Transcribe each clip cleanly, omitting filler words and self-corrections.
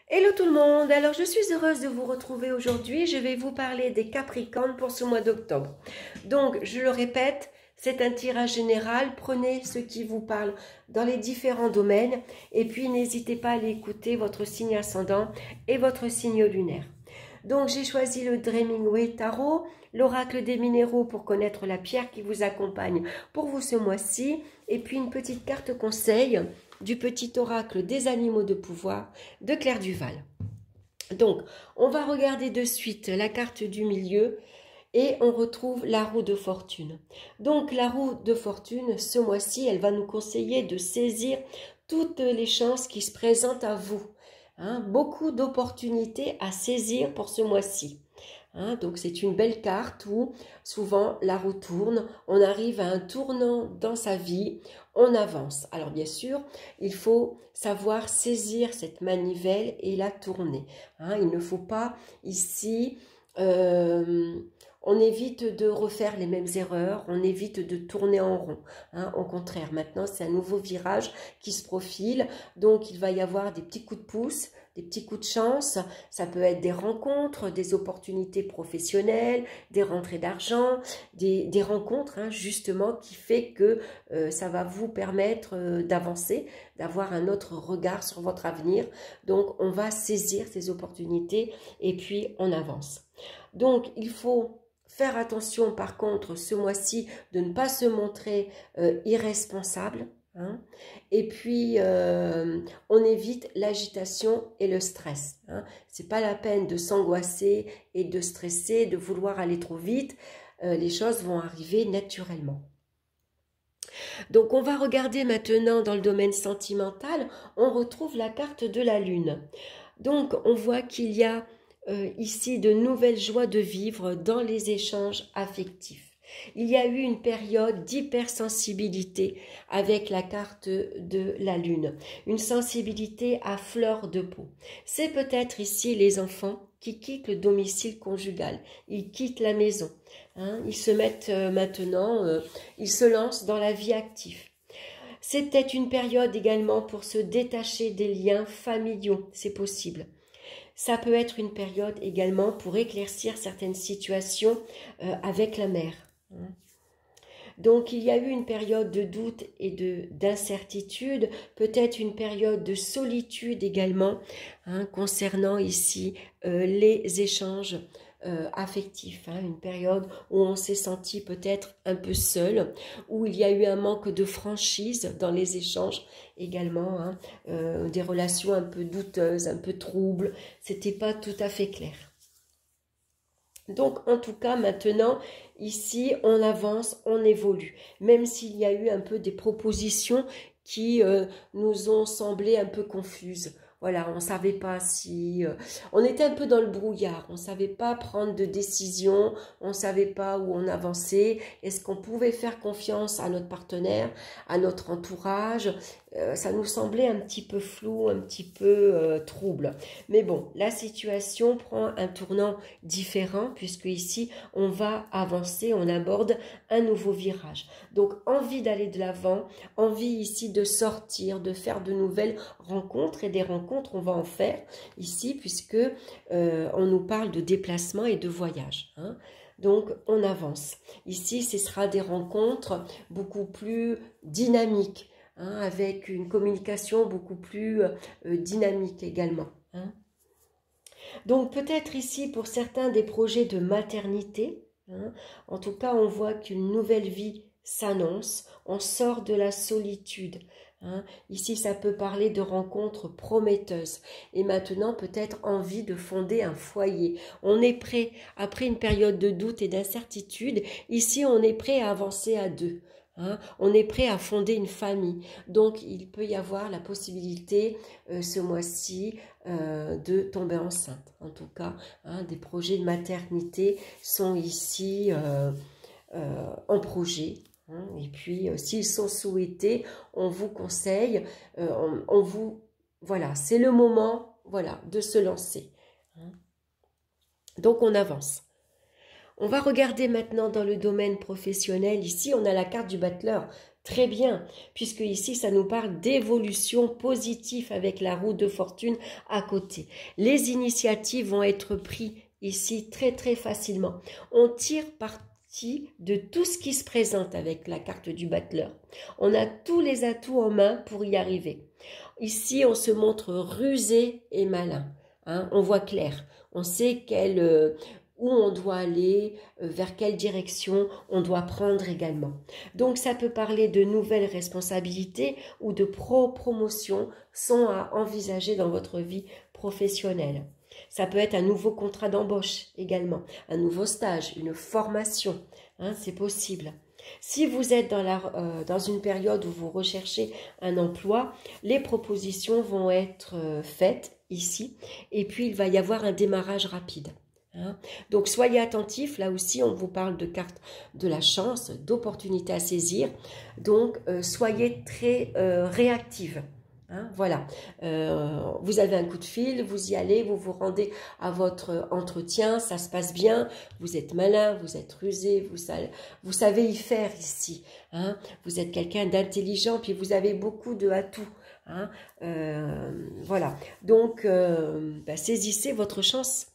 Hello tout le monde, alors je suis heureuse de vous retrouver aujourd'hui. Je vais vous parler des Capricornes pour ce mois d'octobre. Donc, je le répète, c'est un tirage général. Prenez ce qui vous parle dans les différents domaines et puis n'hésitez pas à aller écouter votre signe ascendant et votre signe lunaire. Donc, j'ai choisi le Dreaming Way Tarot, l'oracle des minéraux pour connaître la pierre qui vous accompagne pour vous ce mois-ci et puis une petite carte conseil du petit oracle des animaux de pouvoir de Claire Duval. Donc, on va regarder de suite la carte du milieu et on retrouve la roue de fortune. Donc, la roue de fortune, ce mois-ci, elle va nous conseiller de saisir toutes les chances qui se présentent à vous. Beaucoup d'opportunités à saisir pour ce mois-ci. Donc c'est une belle carte où souvent la roue tourne, on arrive à un tournant dans sa vie, on avance. Alors bien sûr, il faut savoir saisir cette manivelle et la tourner. Il ne faut pas ici, on évite de refaire les mêmes erreurs, on évite de tourner en rond. Au contraire, maintenant c'est un nouveau virage qui se profile, donc il va y avoir des petits coups de pouce, des petits coups de chance, ça peut être des rencontres, des opportunités professionnelles, des rentrées d'argent, des rencontres justement qui fait que ça va vous permettre d'avancer, d'avoir un autre regard sur votre avenir. Donc on va saisir ces opportunités et puis on avance. Donc il faut faire attention par contre ce mois-ci de ne pas se montrer irresponsable. Et puis on évite l'agitation et le stress. C'est pas la peine de s'angoisser et de stresser, de vouloir aller trop vite. Les choses vont arriver naturellement. Donc on va regarder maintenant dans le domaine sentimental, on retrouve la carte de la lune. Donc on voit qu'il y a ici de nouvelles joies de vivre dans les échanges affectifs. Il y a eu une période d'hypersensibilité avec la carte de la lune, une sensibilité à fleur de peau. C'est peut-être ici les enfants qui quittent le domicile conjugal, ils quittent la maison, ils se mettent maintenant, ils se lancent dans la vie active. C'est peut-être une période également pour se détacher des liens familiaux, c'est possible. Ça peut être une période également pour éclaircir certaines situations avec la mère. Donc il y a eu une période de doute et d'incertitude, peut-être une période de solitude également, concernant ici les échanges affectifs, une période où on s'est senti peut-être un peu seul, où il y a eu un manque de franchise dans les échanges également, des relations un peu douteuses, un peu troubles, c'était pas tout à fait clair. Donc, en tout cas, maintenant, ici, on avance, on évolue. Même s'il y a eu un peu des propositions qui nous ont semblé un peu confuses. Voilà, on ne savait pas si... on était un peu dans le brouillard, on ne savait pas prendre de décision, on ne savait pas où on avançait. Est-ce qu'on pouvait faire confiance à notre partenaire, à notre entourage? Ça nous semblait un petit peu flou, un petit peu trouble. Mais bon, la situation prend un tournant différent puisque ici, on va avancer, on aborde un nouveau virage. Donc, envie d'aller de l'avant, envie ici de sortir, de faire de nouvelles rencontres et des rencontres, on va en faire ici puisque on nous parle de déplacement et de voyage. Donc, on avance. Ici, ce sera des rencontres beaucoup plus dynamiques, avec une communication beaucoup plus dynamique également. Donc peut-être ici pour certains des projets de maternité. En tout cas, on voit qu'une nouvelle vie s'annonce. On sort de la solitude. Ici, ça peut parler de rencontres prometteuses. Et maintenant, peut-être envie de fonder un foyer. On est prêt, après une période de doute et d'incertitude, ici, on est prêt à avancer à deux. On est prêt à fonder une famille. Donc, il peut y avoir la possibilité, ce mois-ci, de tomber enceinte. En tout cas, des projets de maternité sont ici en projet. Et puis, s'ils sont souhaités, on vous conseille, voilà, c'est le moment, voilà, de se lancer. Donc, on avance. On va regarder maintenant dans le domaine professionnel. Ici, on a la carte du battleur. Très bien, puisque ici, ça nous parle d'évolution positive avec la roue de fortune à côté. Les initiatives vont être prises ici très très facilement. On tire parti de tout ce qui se présente avec la carte du battleur. On a tous les atouts en main pour y arriver. Ici, on se montre rusé et malin. Hein, on voit clair. On sait où on doit aller, vers quelle direction on doit prendre également. Donc ça peut parler de nouvelles responsabilités ou de promotions sont à envisager dans votre vie professionnelle. Ça peut être un nouveau contrat d'embauche également, un nouveau stage, une formation, hein, c'est possible. Si vous êtes dans une période où vous recherchez un emploi, les propositions vont être faites ici et puis il va y avoir un démarrage rapide. Donc soyez attentifs, là aussi on vous parle de cartes de la chance, d'opportunités à saisir, donc soyez très réactifs. Voilà, vous avez un coup de fil, vous y allez, vous vous rendez à votre entretien, ça se passe bien, vous êtes malin, vous êtes rusé, vous savez y faire ici. Vous êtes quelqu'un d'intelligent, puis vous avez beaucoup de atouts. Voilà, donc saisissez votre chance.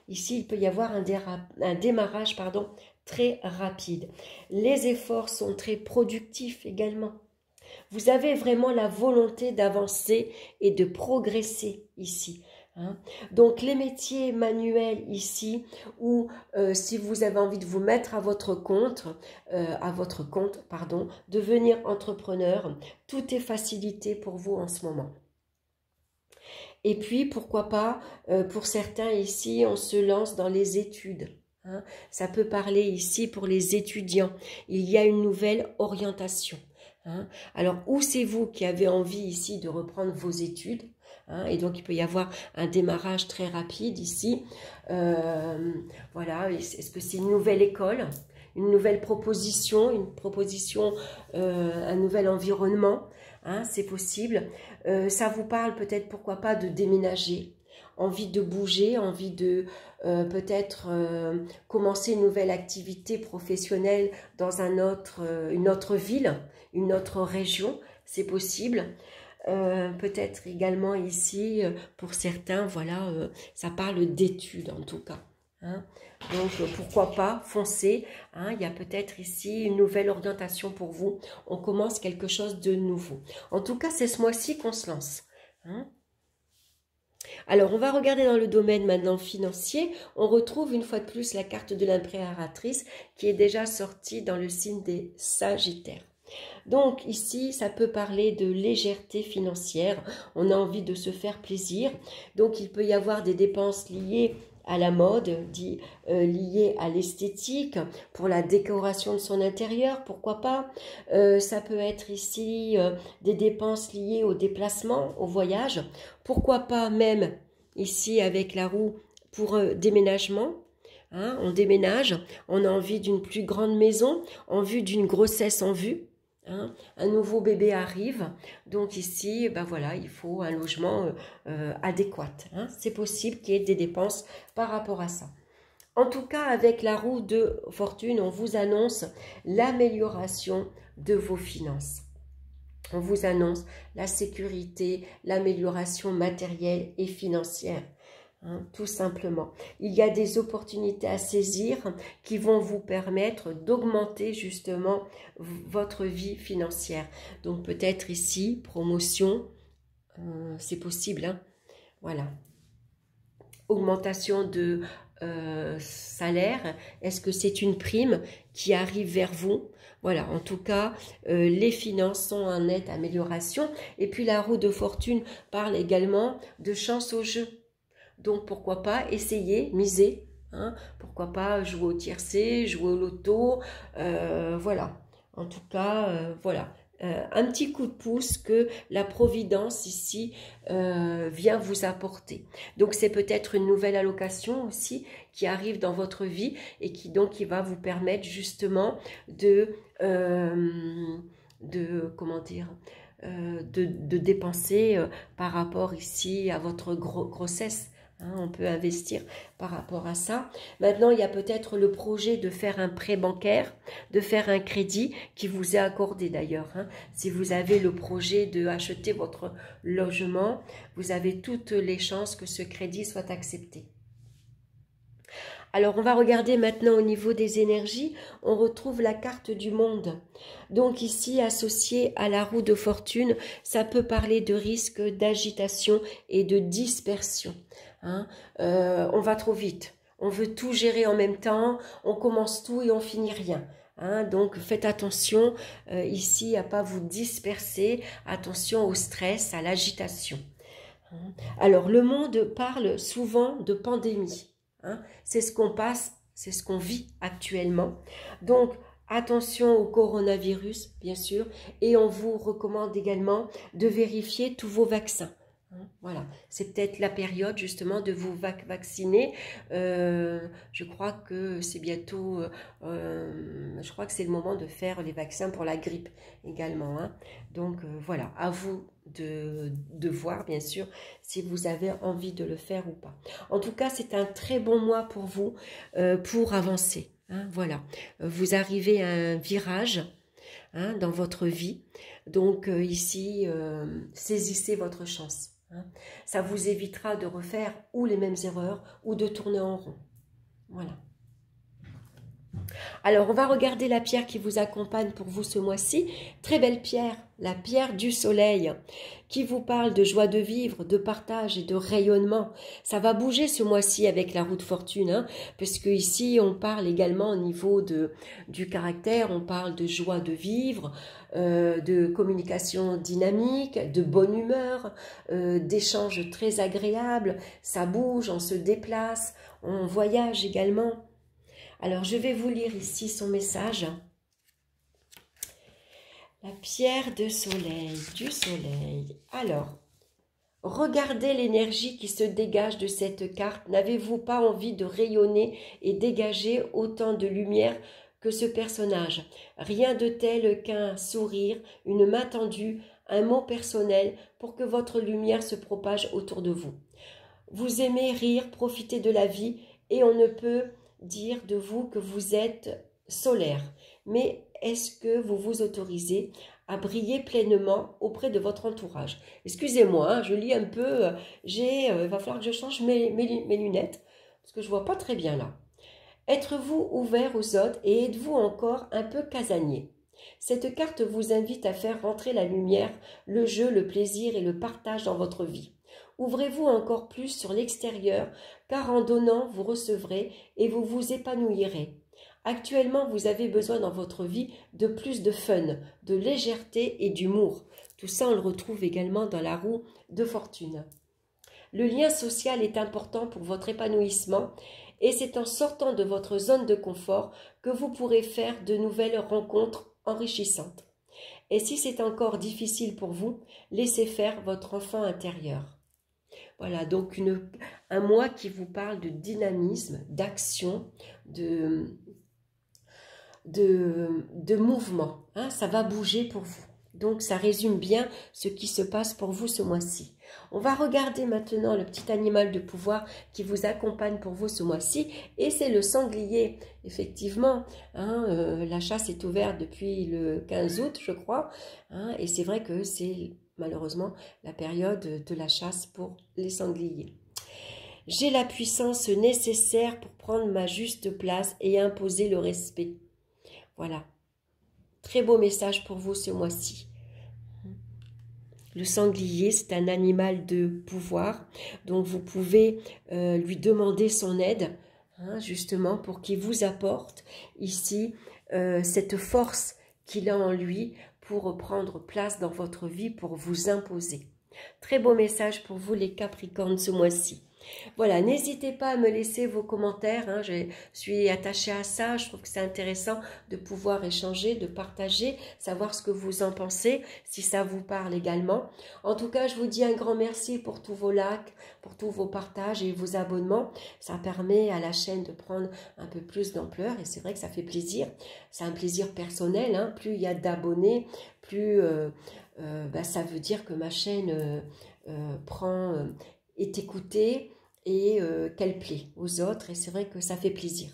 Ici, il peut y avoir un démarrage très rapide. Les efforts sont très productifs également. Vous avez vraiment la volonté d'avancer et de progresser ici. Donc, les métiers manuels ici, ou si vous avez envie de vous mettre à votre compte, devenir entrepreneur, tout est facilité pour vous en ce moment. Et puis, pourquoi pas, pour certains ici, on se lance dans les études. Ça peut parler ici pour les étudiants. Il y a une nouvelle orientation. Alors, ou c'est vous qui avez envie ici de reprendre vos études, et donc il peut y avoir un démarrage très rapide ici. Voilà, est-ce que c'est une nouvelle école, une nouvelle proposition, un nouvel environnement? C'est possible. Ça vous parle peut-être, pourquoi pas, de déménager, envie de bouger, envie de peut-être commencer une nouvelle activité professionnelle dans une autre ville, une autre région, c'est possible. Peut-être également ici, pour certains, voilà, ça parle d'études en tout cas. Donc pourquoi pas, foncez. Il y a peut-être ici une nouvelle orientation pour vous. On commence quelque chose de nouveau. En tout cas, c'est ce mois-ci qu'on se lance. Alors, on va regarder dans le domaine maintenant financier. On retrouve une fois de plus la carte de l'impératrice qui est déjà sortie dans le signe des Sagittaires. Donc ici, ça peut parler de légèreté financière. On a envie de se faire plaisir. Donc, il peut y avoir des dépenses liées à la mode, liées à l'esthétique, pour la décoration de son intérieur, pourquoi pas. Ça peut être ici des dépenses liées au déplacement, au voyage. Pourquoi pas même ici avec la roue pour déménagement. On déménage, on a envie d'une plus grande maison, en vue d'une grossesse en vue. Un nouveau bébé arrive, donc ici, voilà, il faut un logement adéquat. C'est possible qu'il y ait des dépenses par rapport à ça. En tout cas, avec la roue de fortune, on vous annonce l'amélioration de vos finances. On vous annonce la sécurité, l'amélioration matérielle et financière. Tout simplement. Il y a des opportunités à saisir qui vont vous permettre d'augmenter justement votre vie financière. Donc peut-être ici, promotion, c'est possible. Voilà. Augmentation de salaire. Est-ce que c'est une prime qui arrive vers vous? Voilà, en tout cas, les finances sont en nette amélioration. Et puis la roue de fortune parle également de chance au jeu. Donc, pourquoi pas essayer, miser, pourquoi pas jouer au tiercé, jouer au loto, voilà. En tout cas, voilà. Un petit coup de pouce que la providence ici vient vous apporter. Donc, c'est peut-être une nouvelle allocation aussi qui arrive dans votre vie et qui va vous permettre justement de dépenser par rapport ici à votre grossesse. Hein, on peut investir par rapport à ça. Maintenant, il y a peut-être le projet de faire un prêt bancaire, de faire un crédit qui vous est accordé d'ailleurs. Hein. Si vous avez le projet de acheter votre logement, vous avez toutes les chances que ce crédit soit accepté. Alors, on va regarder maintenant au niveau des énergies. On retrouve la carte du monde. Donc ici, associé à la roue de fortune, ça peut parler de risque, d'agitation et de dispersion. Hein. On va trop vite. On veut tout gérer en même temps. On commence tout et on finit rien. Hein, donc faites attention ici à ne pas vous disperser. Attention au stress, à l'agitation. Hein. Alors, le monde parle souvent de pandémie. Hein, c'est ce qu'on passe, c'est ce qu'on vit actuellement. Donc, attention au coronavirus, bien sûr, et on vous recommande également de vérifier tous vos vaccins. Hein, voilà, c'est peut-être la période justement de vous vacciner. Je crois que c'est bientôt, je crois que c'est le moment de faire les vaccins pour la grippe également. Hein. Donc voilà, à vous de voir bien sûr si vous avez envie de le faire ou pas. En tout cas, c'est un très bon mois pour vous pour avancer. Hein, voilà, vous arrivez à un virage hein, dans votre vie. Donc ici, saisissez votre chance. Hein. Ça vous évitera de refaire ou les mêmes erreurs ou de tourner en rond. Voilà. Alors, on va regarder la pierre qui vous accompagne pour vous ce mois-ci. Très belle pierre, la pierre du soleil, qui vous parle de joie de vivre, de partage et de rayonnement. Ça va bouger ce mois-ci avec la roue de fortune, hein, puisque ici, on parle également au niveau du caractère, on parle de joie de vivre, de communication dynamique, de bonne humeur, d'échanges très agréables. Ça bouge, on se déplace, on voyage également. Alors, je vais vous lire ici son message. La pierre de soleil, du soleil. Alors, regardez l'énergie qui se dégage de cette carte. N'avez-vous pas envie de rayonner et dégager autant de lumière que ce personnage? Rien de tel qu'un sourire, une main tendue, un mot personnel pour que votre lumière se propage autour de vous. Vous aimez rire, profiter de la vie et on ne peut dire de vous que vous êtes solaire. Mais est-ce que vous vous autorisez à briller pleinement auprès de votre entourage? Excusez-moi, hein, je lis un peu, il va falloir que je change mes lunettes, parce que je ne vois pas très bien là. Êtes-vous ouvert aux autres et êtes-vous encore un peu casanier? Cette carte vous invite à faire rentrer la lumière, le jeu, le plaisir et le partage dans votre vie. Ouvrez-vous encore plus sur l'extérieur, car en donnant, vous recevrez et vous vous épanouirez. Actuellement, vous avez besoin dans votre vie de plus de fun, de légèreté et d'humour. Tout ça, on le retrouve également dans la roue de fortune. Le lien social est important pour votre épanouissement et c'est en sortant de votre zone de confort que vous pourrez faire de nouvelles rencontres enrichissantes. Et si c'est encore difficile pour vous, laissez faire votre enfant intérieur. Voilà, donc un mois qui vous parle de dynamisme, d'action, de mouvement. Hein, ça va bouger pour vous. Donc, ça résume bien ce qui se passe pour vous ce mois-ci. On va regarder maintenant le petit animal de pouvoir qui vous accompagne pour vous ce mois-ci. Et c'est le sanglier. Effectivement, hein, la chasse est ouverte depuis le 15 août, je crois. Hein, et c'est vrai que c'est malheureusement la période de la chasse pour les sangliers. J'ai la puissance nécessaire pour prendre ma juste place et imposer le respect. Voilà. Très beau message pour vous ce mois-ci. Le sanglier, c'est un animal de pouvoir, donc vous pouvez lui demander son aide, hein, justement, pour qu'il vous apporte ici cette force qu'il a en lui pour prendre place dans votre vie, pour vous imposer. Très beau message pour vous les Capricornes ce mois-ci. Voilà, n'hésitez pas à me laisser vos commentaires, hein, je suis attachée à ça, je trouve que c'est intéressant de pouvoir échanger, de partager, savoir ce que vous en pensez, si ça vous parle également. En tout cas, je vous dis un grand merci pour tous vos likes, pour tous vos partages et vos abonnements. Ça permet à la chaîne de prendre un peu plus d'ampleur et c'est vrai que ça fait plaisir. C'est un plaisir personnel, hein. Plus il y a d'abonnés, plus ça veut dire que ma chaîne est écoutée, et qu'elle plaît aux autres. Et c'est vrai que ça fait plaisir.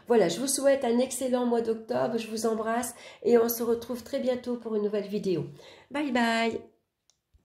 Voilà, je vous souhaite un excellent mois d'octobre. Je vous embrasse et on se retrouve très bientôt pour une nouvelle vidéo. Bye bye!